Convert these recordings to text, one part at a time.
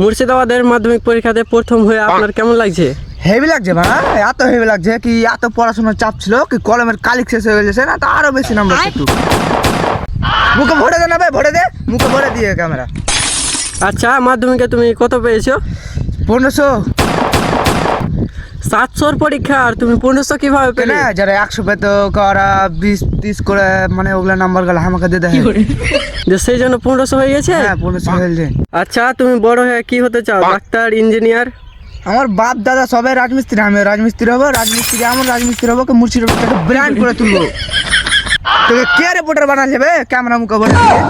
মুর্শিদাবাদের মাধ্যমিক পরীক্ষাতে প্রথম হয়ে আপনার কেমন লাগছে? হেভি লাগছে ভাই, এত হেভি লাগছে কি এত পড়াশোনার চাপ ছিল কি কলমের কালি শেষ হয়ে গেছে না, তো আরো বেশি নাম্বার একটু মুখে ভরে দে না ভাই, ভরে দে মুখে ভরে দিয়ে ক্যামেরা। আচ্ছা, মাধ্যমিকে তুমি কত পেয়েছো? 1500। 700-র পরীক্ষা আর তুমি 1500 কিভাবে পেলে? না যারা 100 পেতো ওরা 20-30 করে মানে ওগুলা নাম্বার গেলে আমাকে দিয়ে দেয়, যে সেই জন্য 1500 হয়ে গেছে। হ্যাঁ 1500 হয়ে যায়। আচ্ছা, তুমি বড় হয়ে কি হতে চাও? Doctor, engineer? আমার বাপ দাদা সবাই রাজমিস্ত্রি, আমি রাজমিস্ত্রি হবো, রাজমিস্ত্রি হবো কি মুর্শিদাবাদটাকে ব্র্যান্ড করে তুলবো। তোকে কে রিপোর্টার বানাল যাবে ক্যামেরা মুখে ভরে দিয়ে?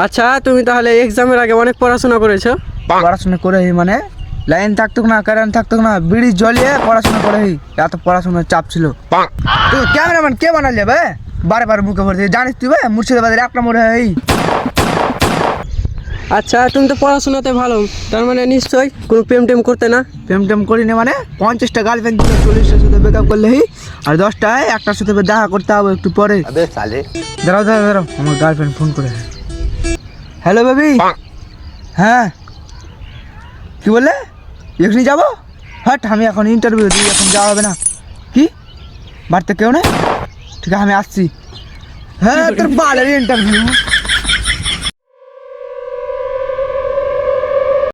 আচ্ছা, তুমি তাহলে এক্সামের আগে অনেক পড়াশোনা করেছো? পড়াশোনা করে মানে লাইন থাকতো না, কারেন্ট থাকতো না, বিড়ি জ্বলিয়ে পড়াশোনা করে এত পড়াশোনার চাপ ছিল। তুই ক্যামেরাম্যান কে বানাল যাবে বারে বারে মুখে ভরে দিয়ে? জানিস তুই ভাই মুর্শিদাবাদের 1 নম্বর এই। আচ্ছা, তুমি তো পড়াশোনাতে ভালো, তার মানে নিশ্চয়ই কোনো প্রেম টেম করতে না? প্রেম টেম করি না মানে 50টা গার্লফ্রেন্ড ছিল, 40টার সাথে ব্রেকআপ করলে আর 10টায় একটার সাথে দেখা করতে হবে একটু পরে। দাঁড়াও দাঁড়াও দাঁড়াও, আমার গার্লফ্রেন্ড ফোন করে। Hello baby. হ্যাঁ কি বললে? এখনই যাবো? হ্যাঁ আমি এখন ইন্টারভিউ দিই, এখন যাওয়া হবে না। কি বাড়িতে কেউ নেই? ঠিক আছে আমি আসছি। হ্যাঁ তোর বালের ইন্টারভিউ।